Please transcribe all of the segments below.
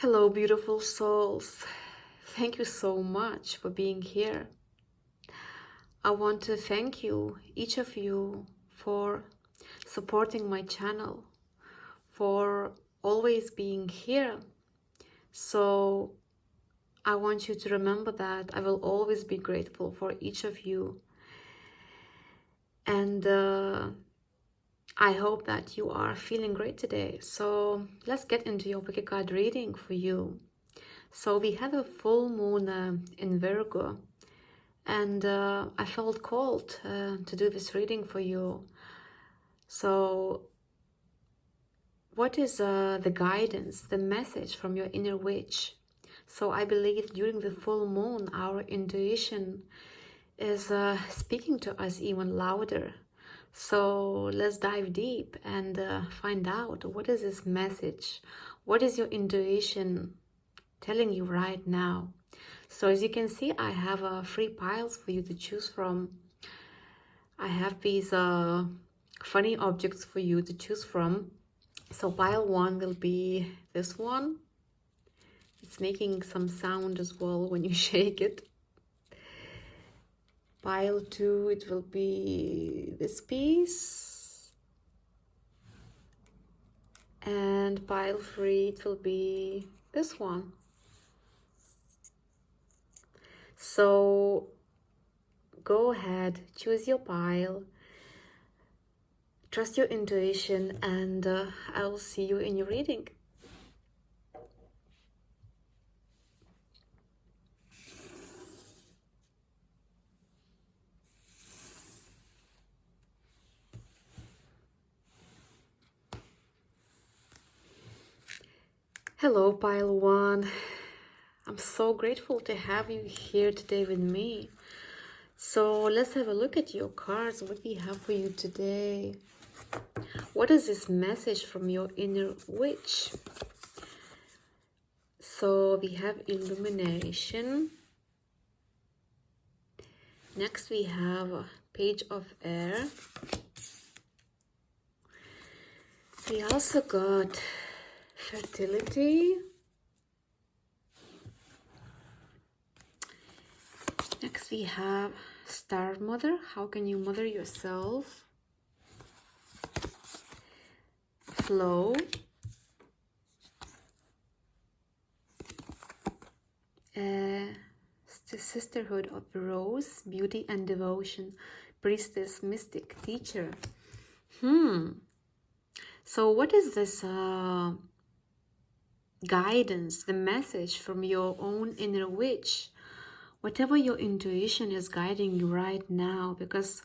Hello, beautiful souls. Thank you so much for being here. I want to thank you, each of you, for supporting my channel, for always being here. So I want you to remember that I will always be grateful for each of you. And I hope that you are feeling great today. So let's get into your wicked card reading for you. So we have a full moon in Virgo, and I felt called to do this reading for you. So what is the guidance, the message from your inner witch? So I believe during the full moon our intuition is speaking to us even louder. So let's dive deep and find out, what is this message? What is your intuition telling you right now? So as you can see, I have 3 piles for you to choose from. I have these funny objects for you to choose from. So pile 1 will be this one. It's making some sound as well when you shake it. Pile 2, it will be this piece. And pile 3, it will be this one. So go ahead, choose your pile, trust your intuition, and I will see you in your reading. Hello, pile 1. I'm so grateful to have you here today with me. So let's have a look at your cards, what we have for you today. What is this message from your inner witch? So we have illumination. Next we have a page of air. We also got fertility. Next we have Star Mother. How can you mother yourself? Flow. Sisterhood of the Rose. Beauty and Devotion. Priestess, Mystic, Teacher. So what is this guidance, the message from your own inner witch? Whatever your intuition is guiding you right now, because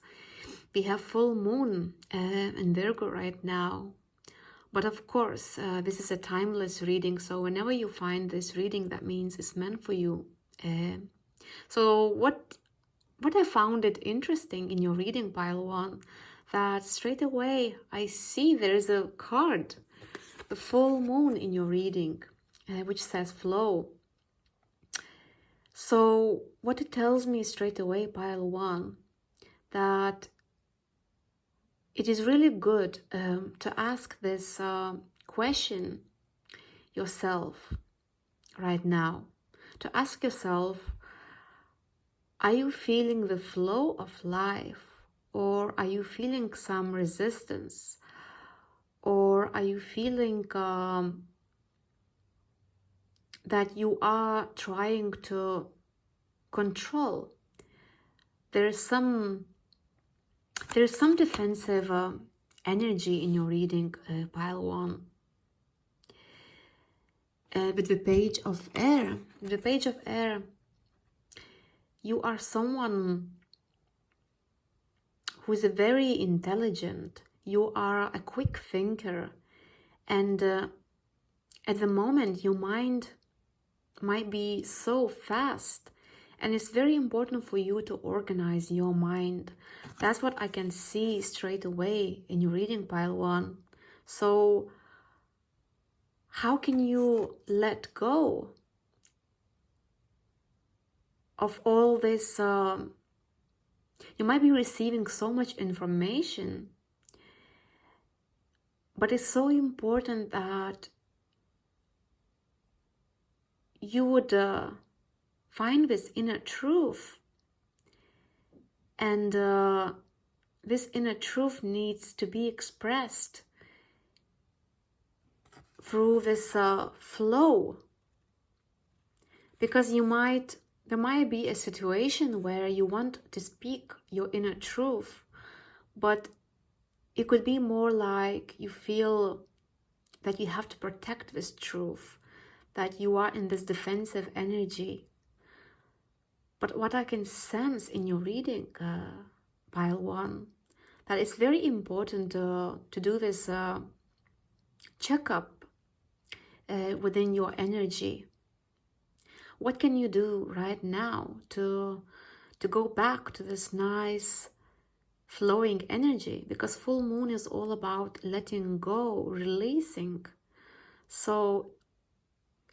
we have full moon in Virgo right now. But of course, this is a timeless reading, so whenever you find this reading, that means it's meant for you. So what I found it interesting in your reading, pile 1, that straight away I see there is a card, the full moon in your reading, which says flow. So what it tells me straight away, pile 1, that it is really good to ask this question yourself right now. To ask yourself, are you feeling the flow of life? Or are you feeling some resistance? Or are you feeling that you are trying to control? There's some defensive energy in your reading, pile 1. With the page of air. With the page of air, you are someone who is very intelligent. You are a quick thinker. And at the moment, your mind might be so fast. And it's very important for you to organize your mind. That's what I can see straight away in your reading, pile 1. So how can you let go of all this? You might be receiving so much information, but it's so important that you would find this inner truth. And this inner truth needs to be expressed through this flow. Because there might be a situation where you want to speak your inner truth, but it could be more like you feel that you have to protect this truth, that you are in this defensive energy. But what I can sense in your reading, pile one, that it's very important to do this checkup within your energy. What can you do right now to go back to this nice flowing energy? Because full moon is all about letting go, releasing. So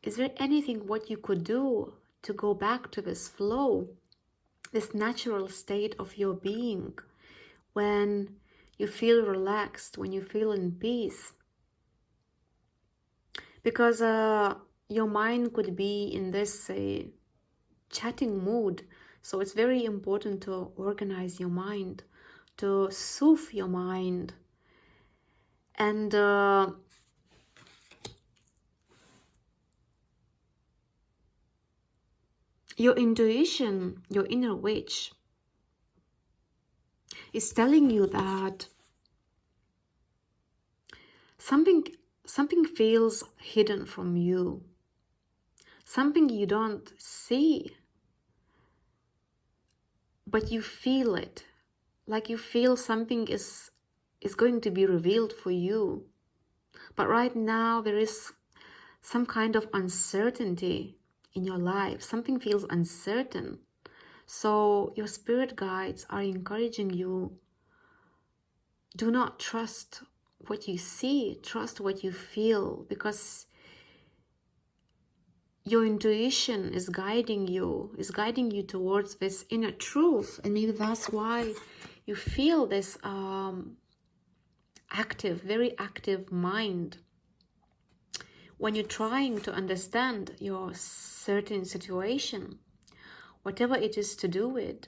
is there anything what you could do to go back to this flow, this natural state of your being, when you feel relaxed, when you feel in peace? Because your mind could be in this chatting mood. So it's very important to organize your mind, to soothe your mind. And your intuition, your inner witch, is telling you that something feels hidden from you, something you don't see, but you feel it, like you feel something is going to be revealed for you. But right now there is some kind of uncertainty in your life. Something feels uncertain. So your spirit guides are encouraging you, do not trust what you see, trust what you feel, because your intuition is guiding you towards this inner truth. And maybe that's why you feel this active, very active mind when you're trying to understand your certain situation, whatever it is to do with.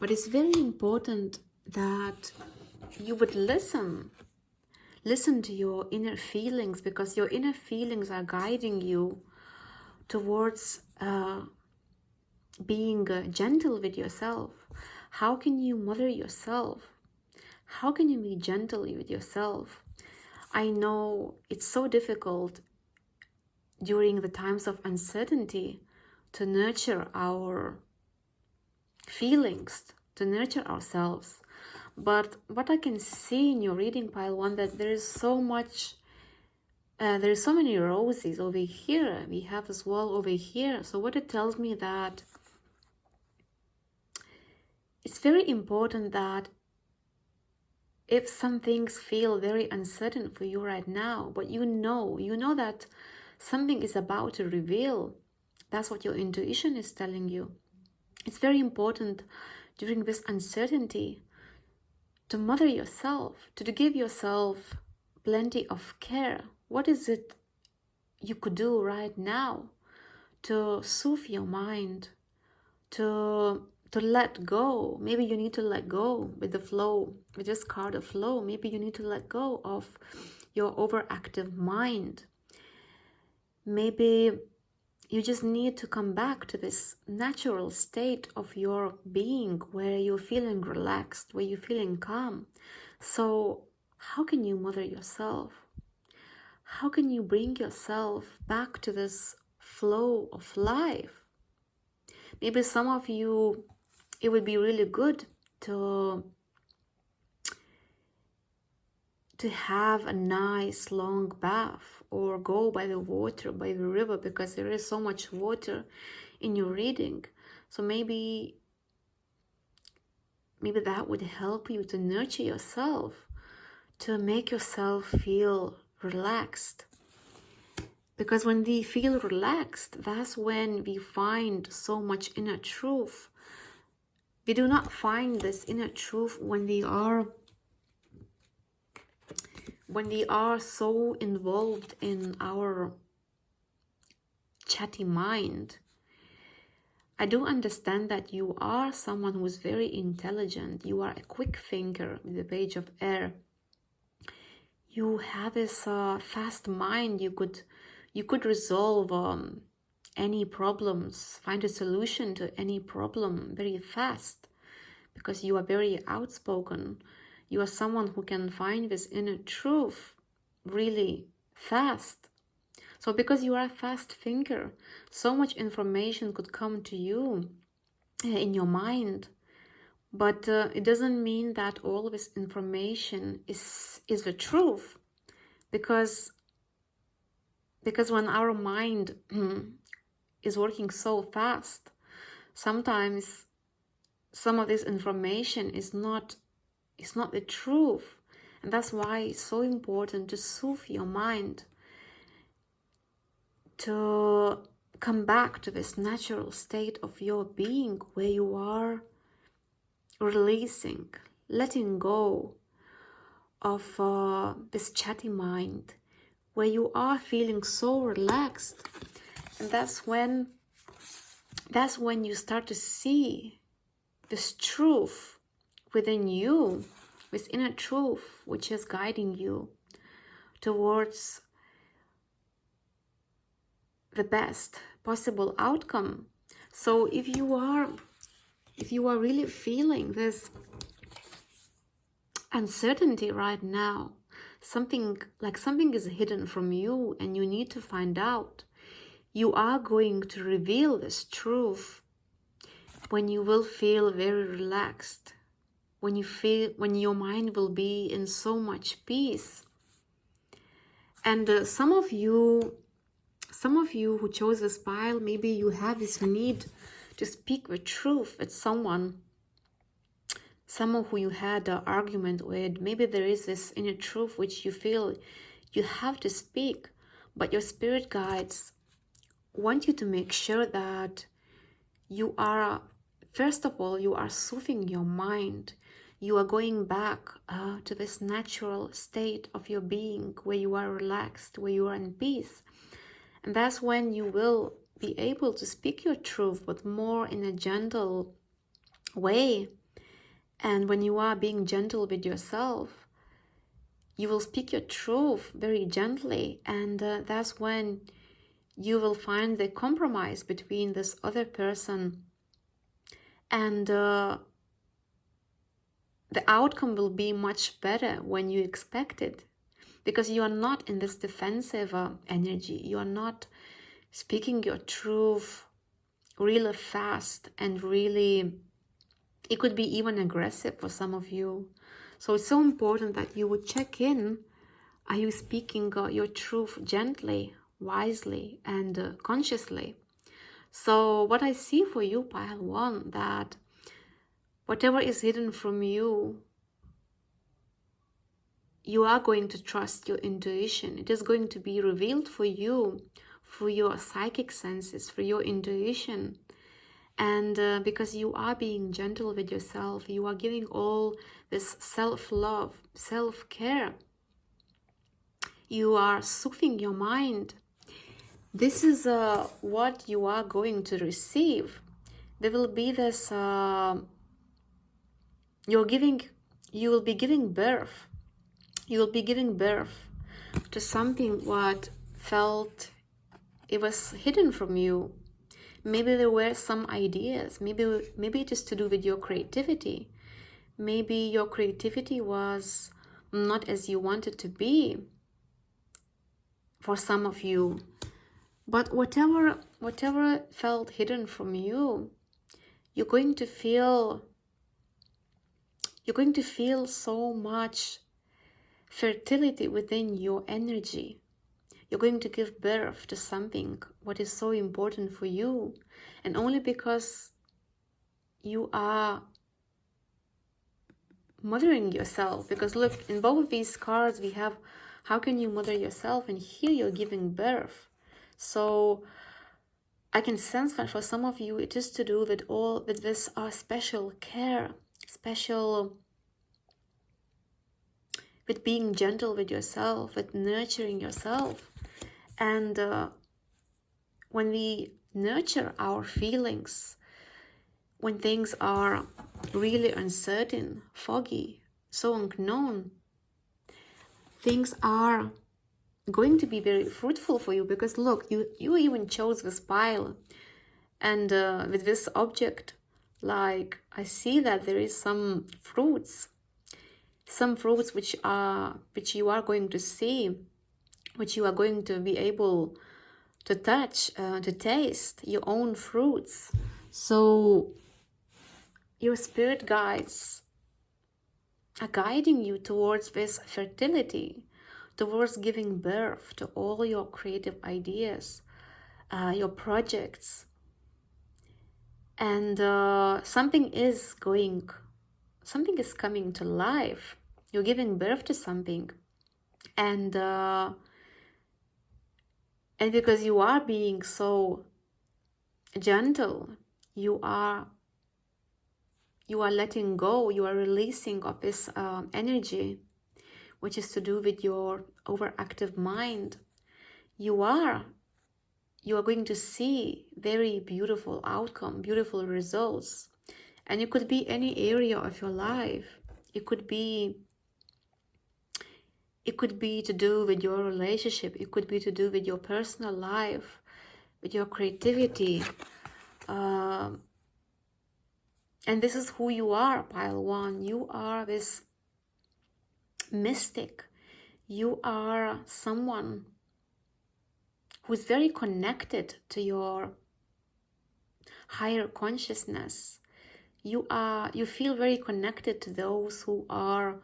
But it's very important that you would listen to your inner feelings, because your inner feelings are guiding you towards being gentle with yourself. How can you mother yourself? How can you be gentle with yourself? I know it's so difficult during the times of uncertainty to nurture our feelings, to nurture ourselves. But what I can see in your reading, pile one, that there is so much, there's so many roses over here. We have as well over here. So what it tells me that it's very important that if some things feel very uncertain for you right now, but you know that something is about to reveal, that's what your intuition is telling you. It's very important during this uncertainty to mother yourself, to give yourself plenty of care. What is it you could do right now to soothe your mind, to let go? Maybe you need to let go with the flow, with this card of flow. Maybe you need to let go of your overactive mind. Maybe you just need to come back to this natural state of your being where you're feeling relaxed, where you're feeling calm. So how can you mother yourself? How can you bring yourself back to this flow of life? Maybe some of you, it would be really good to have a nice long bath, or go by the water, by the river, because there is so much water in your reading. So maybe that would help you to nurture yourself, to make yourself feel relaxed. Because when we feel relaxed, that's when we find so much inner truth. We do not find this inner truth when we are so involved in our chatty mind. I do understand that you are someone who is very intelligent. You are a quick thinker with the Page of Air. You have this fast mind. You could resolve any problems, find a solution to any problem very fast, because you are very outspoken. You are someone who can find this inner truth really fast. So because you are a fast thinker, so much information could come to you in your mind. But it doesn't mean that all this information is the truth. Because when our mind is working so fast, sometimes some of this information is not the truth. And that's why it's so important to soothe your mind, to come back to this natural state of your being, where you are releasing, letting go of this chatty mind, where you are feeling so relaxed. And that's when you start to see this truth within you, this inner truth which is guiding you towards the best possible outcome. So if you are really feeling this uncertainty right now, something is hidden from you and you need to find out, you are going to reveal this truth when you will feel very relaxed, when your mind will be in so much peace. And some of you who chose this pile, maybe you have this need to speak the truth with someone who you had an argument with. Maybe there is this inner truth which you feel you have to speak, but your spirit guides want you to make sure that you are, first of all, you are soothing your mind. You are going back to this natural state of your being, where you are relaxed, where you are in peace. And that's when you will be able to speak your truth, but more in a gentle way. And when you are being gentle with yourself, you will speak your truth very gently. And that's when you will find the compromise between this other person. And the outcome will be much better when you expect it. Because you are not in this defensive energy. You are not speaking your truth really fast and really, it could be even aggressive for some of you. So it's so important that you would check in. Are you speaking your truth gently, wisely, and consciously? So what I see for you, pile 1, that whatever is hidden from you, you are going to trust your intuition. It is going to be revealed for you, for your psychic senses, for your intuition. And because you are being gentle with yourself, you are giving all this self-love, self-care. You are soothing your mind. This is what you are going to receive. There will be this, you will be giving birth. You will be giving birth to something what felt it was hidden from you. Maybe there were some ideas. Maybe it is to do with your creativity. Maybe your creativity was not as you wanted to be for some of you. But whatever felt hidden from you, you're going to feel so much fertility within your energy. You're going to give birth to something what is so important for you, and only because you are mothering yourself. Because look, in both these cards we have how can you mother yourself, and here you're giving birth. So I can sense that for some of you it is to do with this special care, special with being gentle with yourself, with nurturing yourself. And when we nurture our feelings, when things are really uncertain, foggy, so unknown, things are going to be very fruitful for you. Because look, you even chose this pile, and with this object, like, I see that there is some fruits which you are going to see, which you are going to be able to touch, to taste your own fruits. So your spirit guides are guiding you towards this fertility, towards giving birth to all your creative ideas, your projects. And something is coming to life. You're giving birth to something. And because you are being so gentle, you are letting go, you are releasing of this energy, which is to do with your overactive mind. You are going to see very beautiful outcome, beautiful results. And it could be any area of your life. It could be to do with your relationship. It could be to do with your personal life, with your creativity. And this is who you are, pile one. You are this mystic. You are someone who is very connected to your higher consciousness. You feel very connected to those who are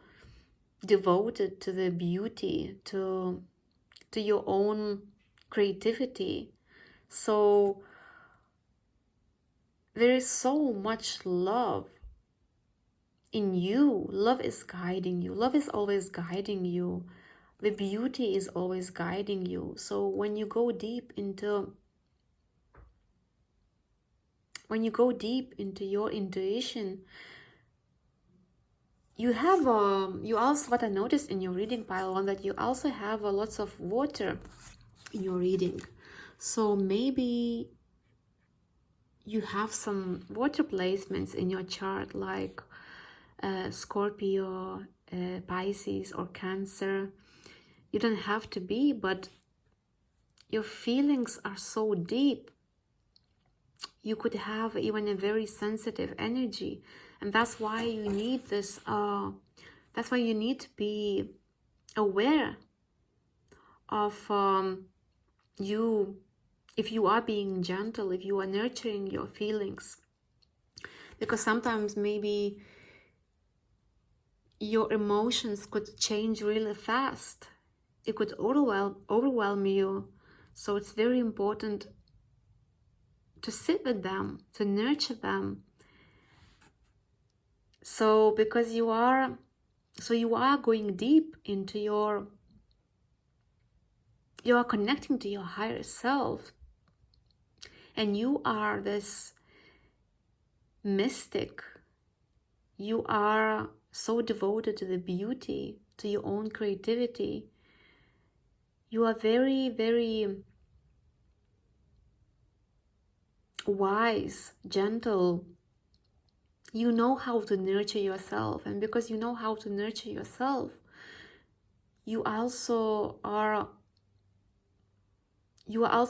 devoted to the beauty, to your own creativity. So there is so much love in you. Love is guiding you. Love is always guiding you. The beauty is always guiding you. So when you go deep into your intuition, you have you also, what I noticed in your reading, pile one, that you also have lots of water in your reading. So maybe you have some water placements in your chart, like Scorpio, Pisces, or Cancer. You don't have to be, but your feelings are so deep. You could have even a very sensitive energy, and that's why you need this. That's why you need to be aware of you. If you are being gentle, if you are nurturing your feelings, because sometimes maybe your emotions could change really fast. It could overwhelm you. So it's very important to sit with them, to nurture them. So because you are going deep into you are connecting to your higher self, and you are this mystic. You are so devoted to the beauty, to your own creativity. You are very, very wise, gentle. You know how to nurture yourself, and because you know how to nurture yourself, you also are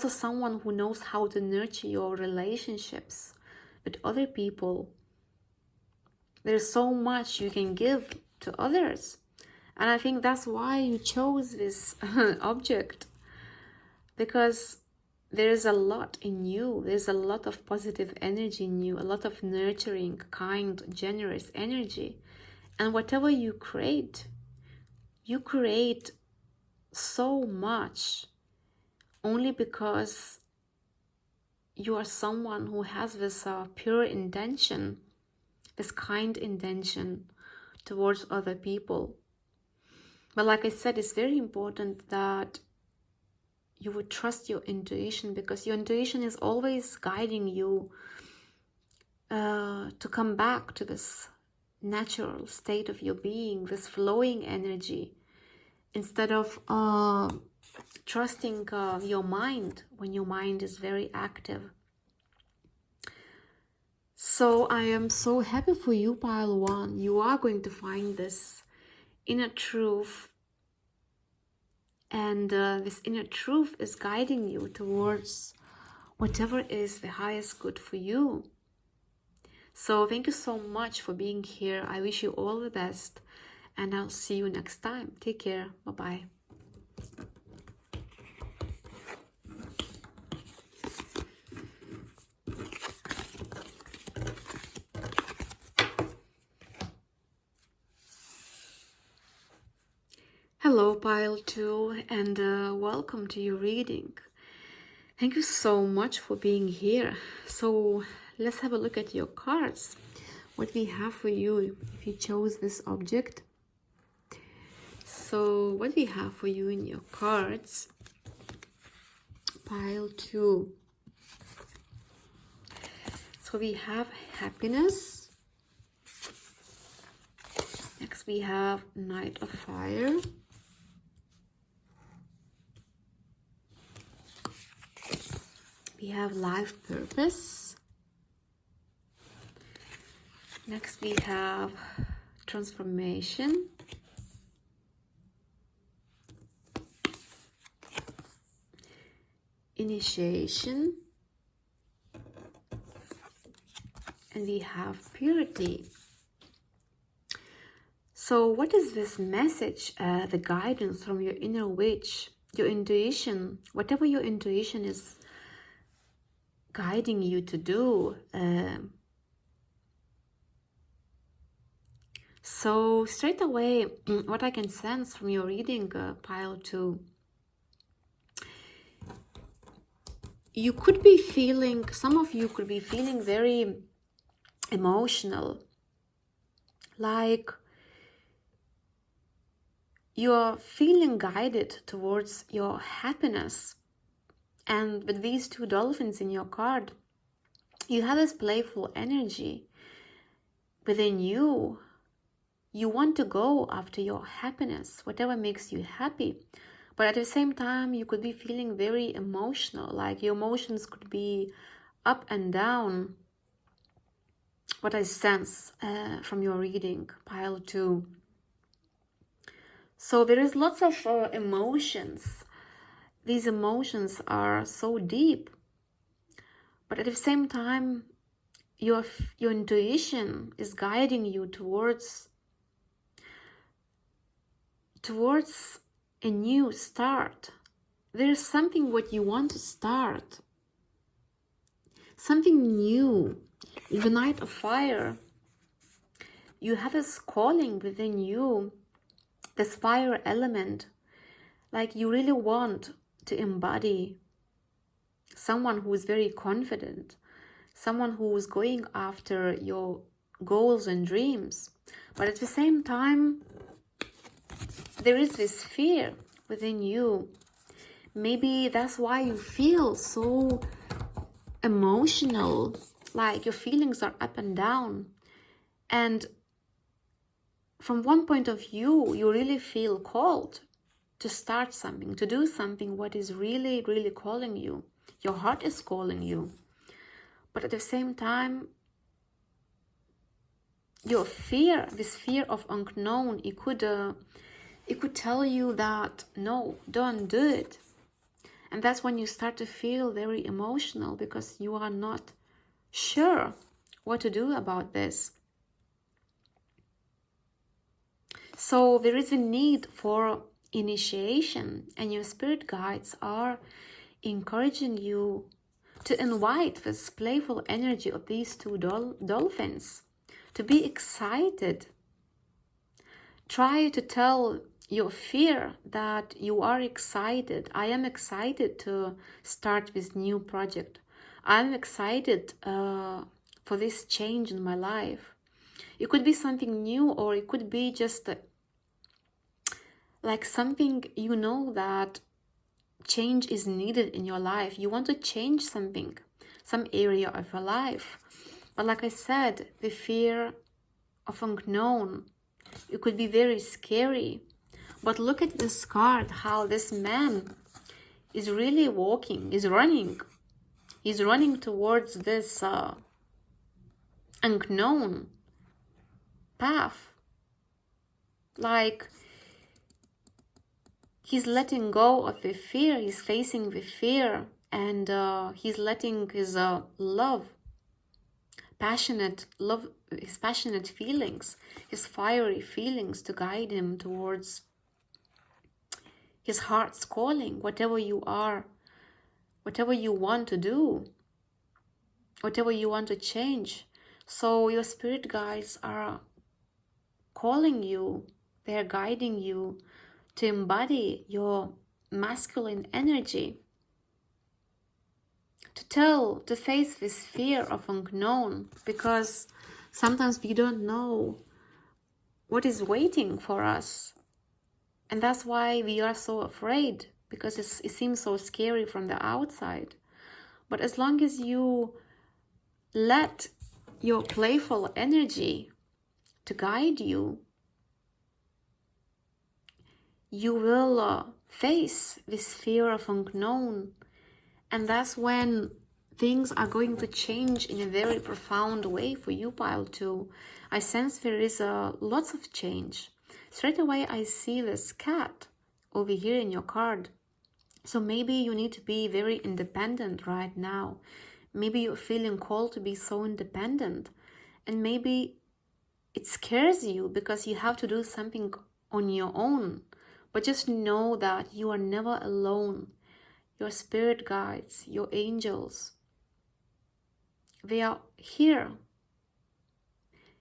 someone who knows how to nurture your relationships with other people. There's so much you can give to others, and I think that's why you chose this object, because there's a lot in you. There's a lot of positive energy in you, a lot of nurturing, kind, generous energy. And whatever you create so much only because you are someone who has this pure intention, this kind intention towards other people. But like I said, it's very important that you would trust your intuition, because your intuition is always guiding you to come back to this natural state of your being, this flowing energy, instead of trusting your mind when your mind is very active. So I am so happy for you, pile 1. You are going to find this inner truth, and this inner truth is guiding you towards whatever is the highest good for you. So thank you so much for being here. I wish you all the best, and I'll see you next time. Take care. Bye-bye. Hello, pile 2, and welcome to your reading. Thank you so much for being here. So let's have a look at your cards. What we have for you if you chose this object. So what we have for you in your cards, pile 2. So we have happiness. Next we have Knight of Fire. We have life purpose. Next we have transformation. Initiation. And we have purity. So what is this message, the guidance from your inner witch, your intuition, whatever your intuition is guiding you to do? So straight away, what I can sense from your reading, pile 2, you could be feeling, some of you could be feeling very emotional, like you're feeling guided towards your happiness. And with these 2 dolphins in your card, you have this playful energy within you. You want to go after your happiness, whatever makes you happy. But at the same time, you could be feeling very emotional, like your emotions could be up and down. What I sense from your reading, pile 2. So there is lots of emotions. These emotions are so deep. But at the same time, your intuition is guiding you towards a new start. There is something what you want to start. Something new. In the Knight of Fire, you have this calling within you, this fire element. Like you really want to embody someone who is very confident, someone who is going after your goals and dreams. But at the same time, there is this fear within you. Maybe that's why you feel so emotional, like your feelings are up and down. And from one point of view, you really feel called to start something, to do something what is really, really calling you. Your heart is calling you. But at the same time, your fear, this fear of unknown, it could tell you that, no, don't do it. And that's when you start to feel very emotional because you are not sure what to do about this. So there is a need for initiation, and your spirit guides are encouraging you to invite this playful energy of these 2 dolphins, to be excited. Try to tell your fear that you are excited. I am excited to start this new project. I'm excited for this change in my life. It could be something new, or it could be just like something you know that change is needed in your life. You want to change something, some area of your life. But like I said, the fear of unknown, it could be very scary. But look at this card, how this man is really walking, is running. He's running towards this unknown path. Like, he's letting go of the fear, he's facing the fear, and he's letting his his passionate feelings, his fiery feelings to guide him towards his heart's calling, whatever you are, whatever you want to do, whatever you want to change. So your spirit guides are calling you, they're guiding you to embody your masculine energy, to face this fear of unknown, because sometimes we don't know what is waiting for us. And that's why we are so afraid, because it seems so scary from the outside. But as long as you let your playful energy to guide you, you will face this fear of unknown. And that's when things are going to change in a very profound way for you, pile 2. I sense there is lots of change. Straight away, I see this cat over here in your card. So maybe you need to be very independent right now. Maybe you're feeling called to be so independent. And maybe it scares you because you have to do something on your own. But just know that you are never alone. Your spirit guides, your angels, they are here.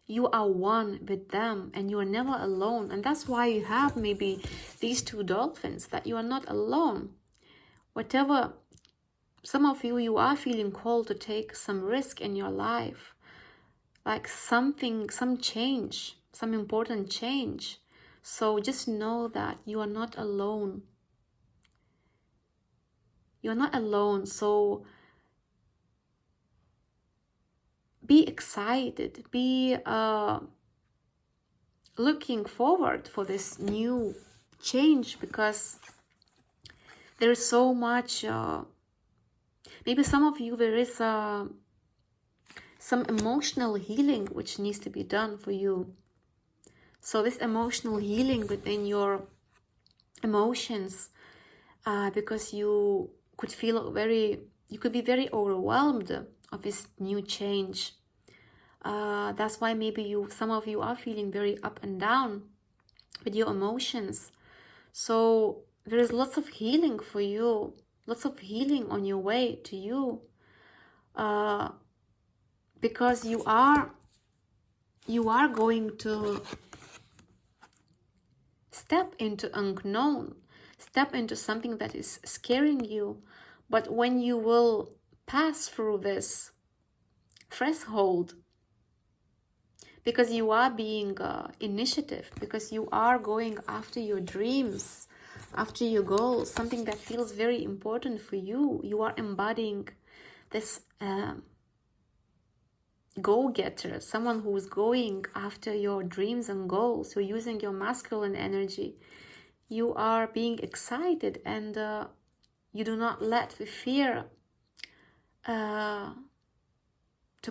You are one with them and you are never alone. And that's why you have maybe these 2 dolphins, that you are not alone. Whatever, some of you are feeling called to take some risk in your life, like some change, some important change. So just know that you are not alone. You're not alone. So be excited, be looking forward for this new change, because there is so much, maybe some of you, there is some emotional healing which needs to be done for you. So this emotional healing within your emotions, because you could be very overwhelmed of this new change. That's why maybe some of you are feeling very up and down with your emotions. So there is lots of healing for you, lots of healing on your way to you, because you are going to step into unknown, step into something that is scaring you. But when you will pass through this threshold, because you are being initiative, because you are going after your dreams, after your goals, something that feels very important for you, you are embodying this go-getter, someone who is going after your dreams and goals. You're using your masculine energy. You are being excited, and you do not let the fear to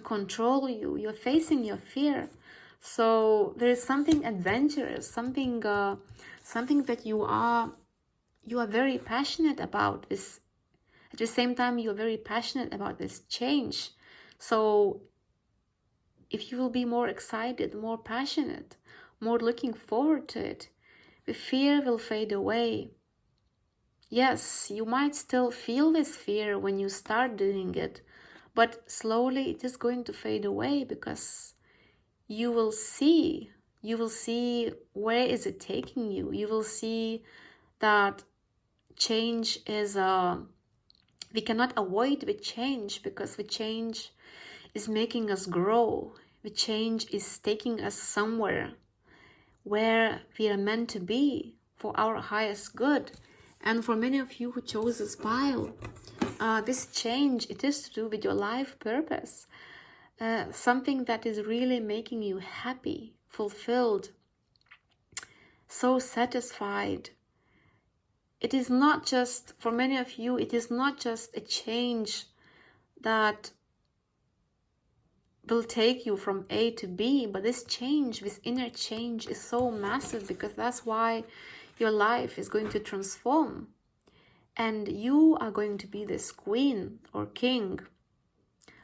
control you. You're facing your fear. So there is something adventurous, something that you are very passionate about this. At the same time, you're very passionate about this change. So if you will be more excited, more passionate, more looking forward to it, the fear will fade away. Yes, you might still feel this fear when you start doing it, but slowly it is going to fade away, because you will see where is it taking you. You will see that change is we cannot avoid the change, because the change is making us grow. The change is taking us somewhere where we are meant to be for our highest good. And for many of you who chose this pile, this change, it is to do with your life purpose. Something that is really making you happy, fulfilled, so satisfied. It is not just, for many of you, it is not just a change that will take you from A to B, but this change, this inner change is so massive, because that's why your life is going to transform. And you are going to be this queen or king.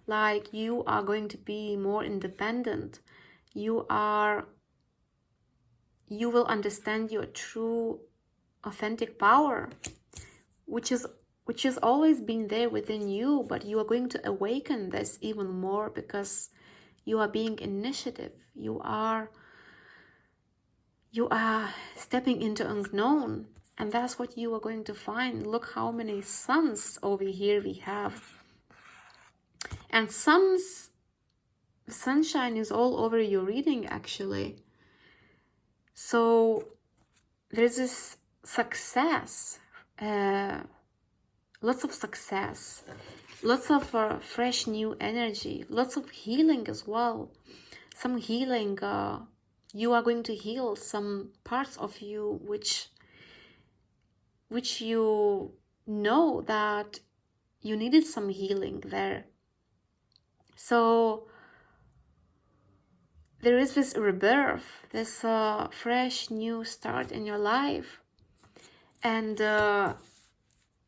Like, you are going to be more independent. You will understand your true authentic power, which has always been there within you, but you are going to awaken this even more, because you are being initiative. You are stepping into unknown, and that's what you are going to find. Look how many suns over here we have. And sunshine is all over your reading, actually. So there's this success, lots of success, lots of fresh new energy, lots of healing as well. Some healing, you are going to heal some parts of you which you know that you needed some healing there. So there is this rebirth, this fresh new start in your life, and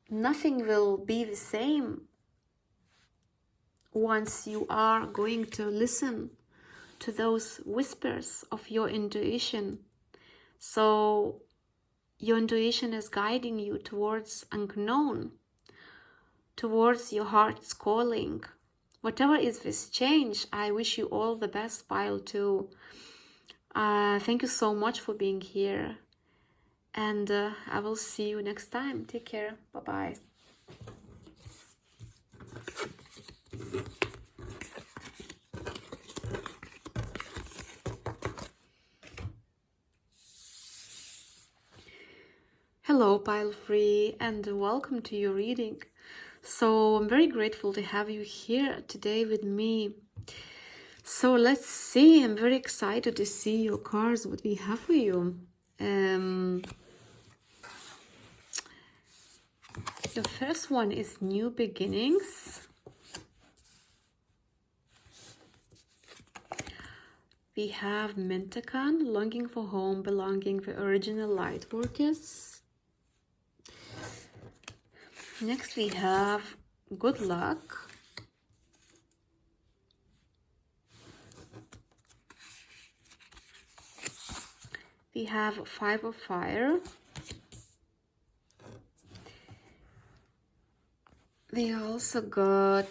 nothing will be the same once you are going to listen to those whispers of your intuition. So your intuition is guiding you towards unknown, towards your heart's calling. Whatever is this change, I wish you all the best, pile 2. Thank you so much for being here, and I will see you next time. Take care. Bye-bye. Hello, pile 3, and welcome to your reading. So I'm very grateful to have you here today with me. So let's see, I'm very excited to see your cards, what we have for you. The first one is New Beginnings. We have Mentakan, Longing for Home, Belonging, the Original Light Workers. Next we have Good Luck. We have 5 of Fire. We also got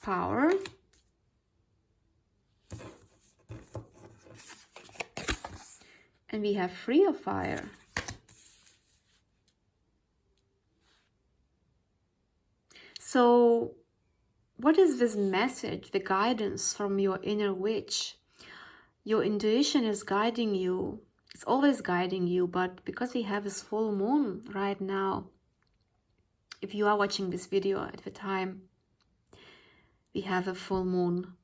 Power. And we have 3 of Fire. So what is this message, the guidance from your inner witch? Your intuition is guiding you. It's always guiding you, but because we have this full moon right now, if you are watching this video at the time, we have a full moon.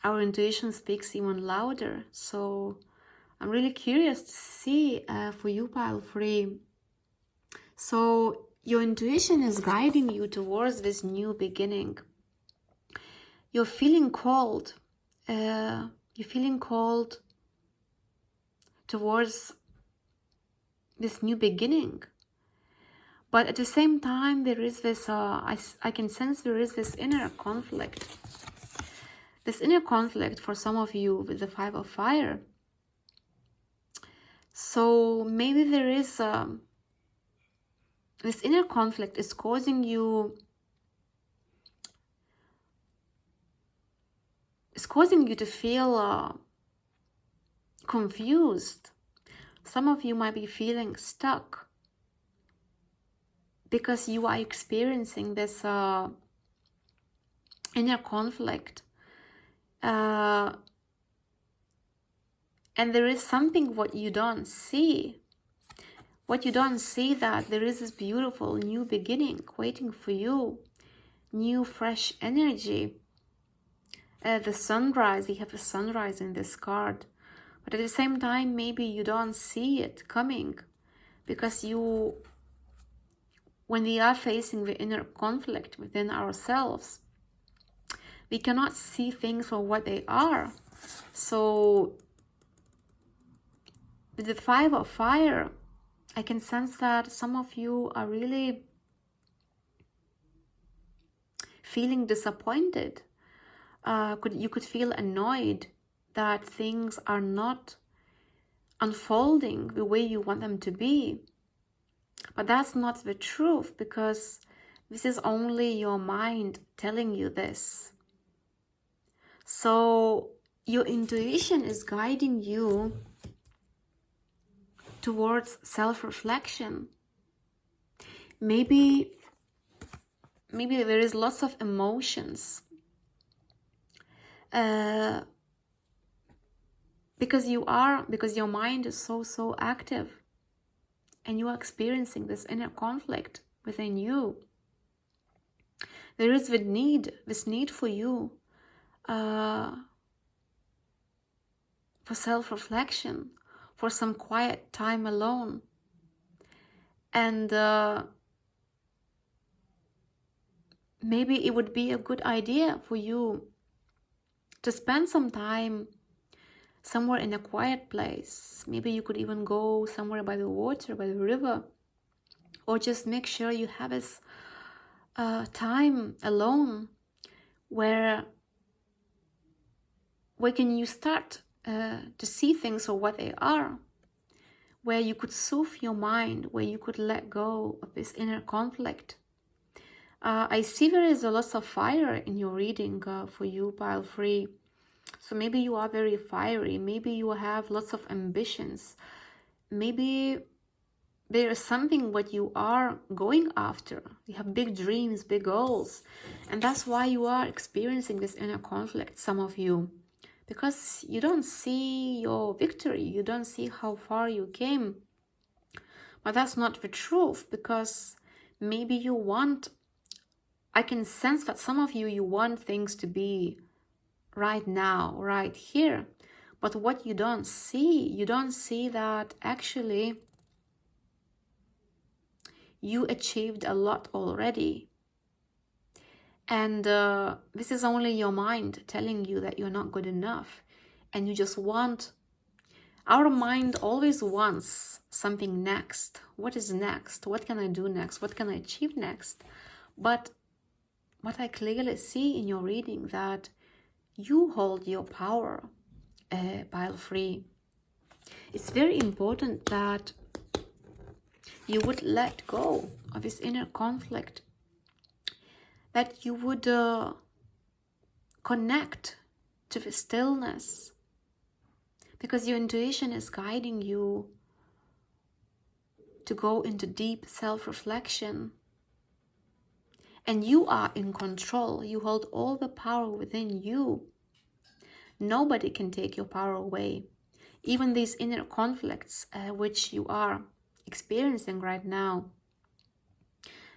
Our intuition speaks even louder. So I'm really curious to see for you, pile 3. So your intuition is guiding you towards this new beginning. You're feeling called. You're feeling called towards this new beginning. But at the same time, there is this, I can sense there is this inner conflict. This inner conflict for some of you with the 5 of Fire. So maybe there is, this inner conflict is causing you, to feel confused. Some of you might be feeling stuck because you are experiencing this inner conflict. And there is something what you don't see. What you don't see, that there is this beautiful new beginning waiting for you. New, fresh energy. The sunrise, we have a sunrise in this card. But at the same time, maybe you don't see it coming, because when we are facing the inner conflict within ourselves, we cannot see things for what they are. So with the 5 of fire, I can sense that some of you are really feeling disappointed. You could feel annoyed that things are not unfolding the way you want them to be. But that's not the truth, because this is only your mind telling you this. So your intuition is guiding you towards self-reflection. Maybe there is lots of emotions, because your mind is so active, and you are experiencing this inner conflict within you. There is this need for you for self-reflection, for some quiet time alone. And maybe it would be a good idea for you to spend some time somewhere in a quiet place. Maybe you could even go somewhere by the water, by the river, or just make sure you have this time alone where can you start to see things for what they are, where you could soothe your mind, where you could let go of this inner conflict. I see there is a lot of fire in your reading for you, pile 3. So maybe you are very fiery, maybe you have lots of ambitions, maybe there is something what you are going after. You have big dreams, big goals, and that's why you are experiencing this inner conflict, some of you, because you don't see your victory, you don't see how far you came. But that's not the truth, because maybe you want, I can sense that some of you want things to be right now, right here. But what you don't see that actually you achieved a lot already. And this is only your mind telling you that you're not good enough. And you just want, our mind always wants something next. What is next? What can I do next? What can I achieve next? But what I clearly see in your reading, that you hold your power, pile 3. It's very important that you would let go of this inner conflict, that you would connect to the stillness, because your intuition is guiding you to go into deep self-reflection. And you are in control. You hold all the power within you. Nobody can take your power away. Even these inner conflicts which you are experiencing right now,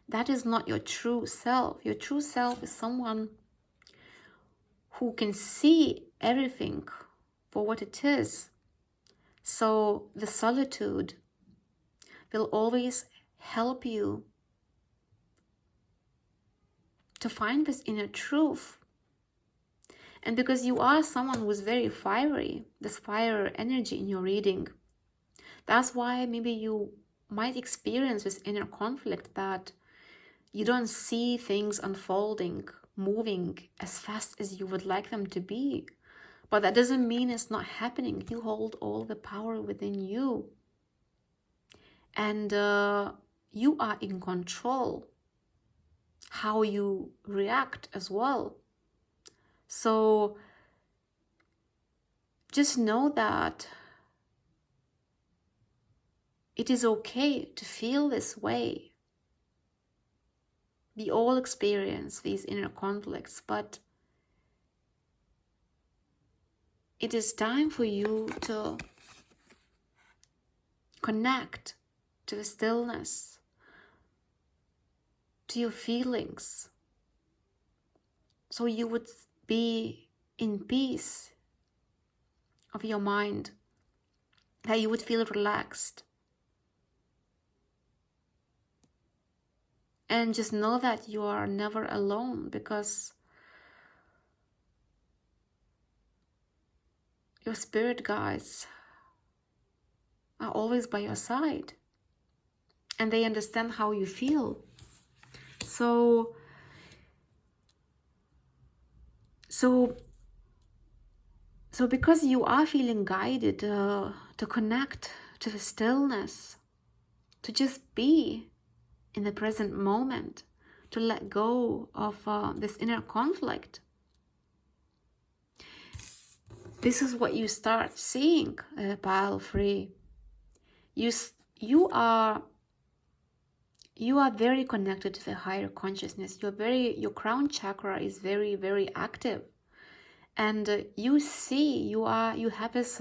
that is not your true self. Your true self is someone who can see everything for what it is. So the solitude will always help you to find this inner truth. And because you are someone who is very fiery, this fire energy in your reading, that's why maybe you might experience this inner conflict, that you don't see things unfolding, moving as fast as you would like them to be. But that doesn't mean it's not happening. You hold all the power within you. And you are in control how you react as well. So just know that it is okay to feel this way. We all experience these inner conflicts, but it is time for you to connect to the stillness, to your feelings, so you would be in peace of your mind, that you would feel relaxed. And just know that you are never alone, because your spirit guides are always by your side, and they understand how you feel. So because you are feeling guided to connect to the stillness, to just be in the present moment, to let go of this inner conflict, this is what you start seeing, pile free. You are very connected to the higher consciousness. Your crown chakra is very, very active, and you see, you have this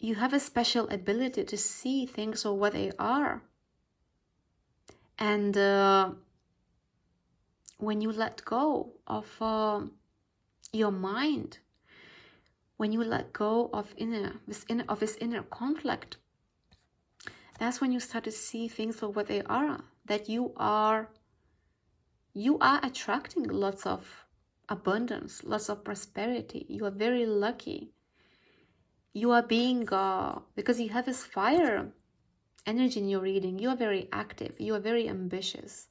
you have a special ability to see things for what they are. And when you let go of your mind, when you let go of this inner conflict, that's when you start to see things for what they are. That you are attracting lots of abundance, lots of prosperity. You are very lucky. You are being because you have this fire energy in your reading. You are very active. You are very ambitious.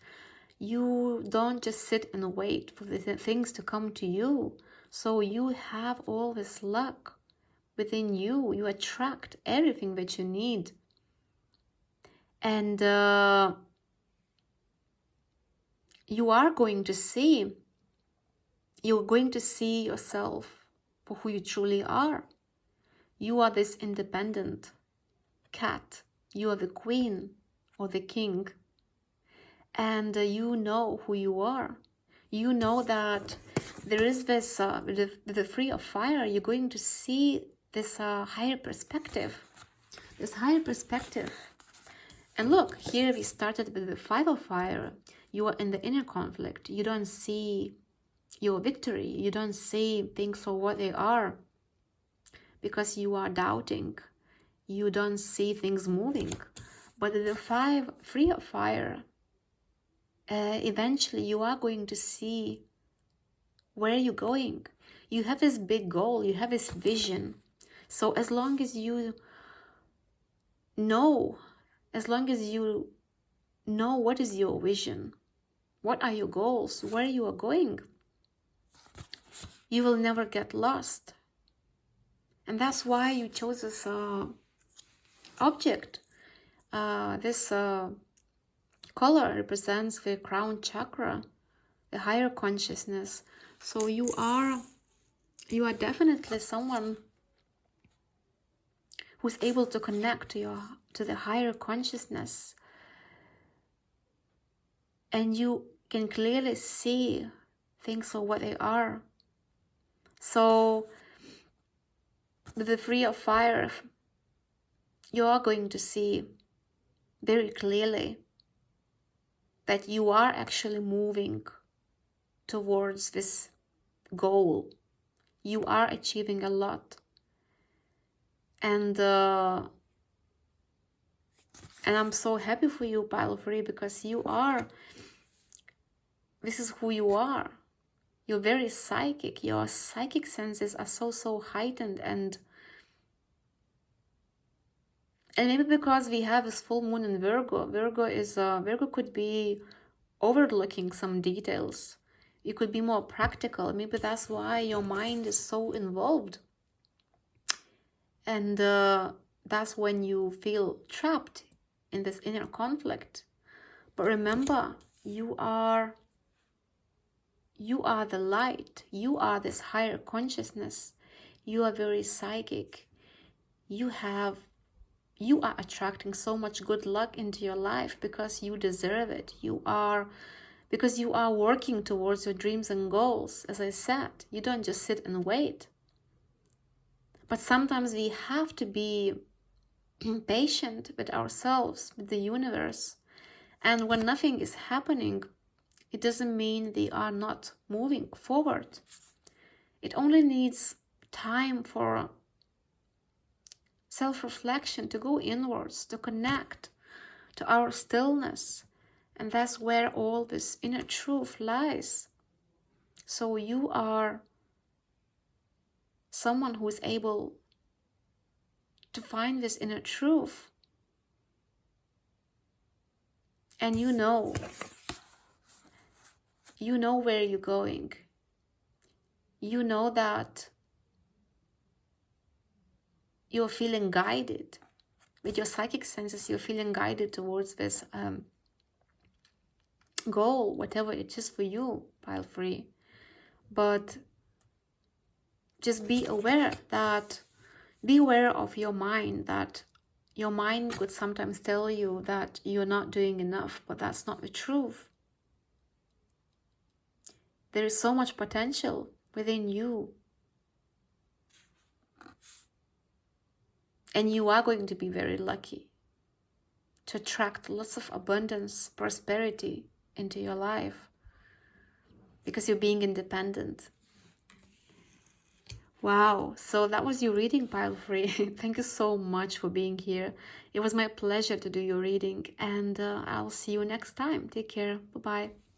You don't just sit and wait for the things to come to you. So you have all this luck within you. You attract everything that you need. And you're going to see yourself for who you truly are. You are this independent cat. You are the queen or the king. And you know who you are. You know that there is this, the free of fire, you're going to see this higher perspective. This higher perspective. And look, here we started with the 5 of fire. You are in the inner conflict. You don't see your victory. You don't see things for what they are, because you are doubting. You don't see things moving. But the 3 of fire, eventually you are going to see where you're going. You have this big goal. You have this vision. So as long as you know what is your vision, what are your goals, where you are going, you will never get lost. And that's why you chose this object. This color represents the crown chakra, the higher consciousness. So you are definitely someone who's able to connect to the higher consciousness, and you can clearly see things for what they are. So with the 3 of fire, you are going to see very clearly that you are actually moving towards this goal. You are achieving a lot. And I'm so happy for you, pile 3, because this is who you are. You're very psychic. Your psychic senses are so heightened, and maybe because we have this full moon in Virgo. Virgo could be overlooking some details. You could be more practical. Maybe that's why your mind is so involved. And that's when you feel trapped in this inner conflict. But remember, you are the light. You are this higher consciousness. You are very psychic. You are attracting so much good luck into your life because you deserve it. Because you are working towards your dreams and goals. As I said, you don't just sit and wait. But sometimes we have to be patient with ourselves, with the universe. And when nothing is happening, it doesn't mean they are not moving forward. It only needs time for self-reflection, to go inwards, to connect to our stillness. And that's where all this inner truth lies. So you are someone who is able to find this inner truth. And you know where you're going. You know that you're feeling guided. With your psychic senses, you're feeling guided towards this goal, whatever it is for you, pile free. But just be aware of your mind, that your mind could sometimes tell you that you're not doing enough, but that's not the truth. There is so much potential within you. And you are going to be very lucky to attract lots of abundance, prosperity into your life, because you're being independent. Wow, so that was your reading, pile free. Thank you so much for being here. It was my pleasure to do your reading, and I'll see you next time. Take care. Bye-bye.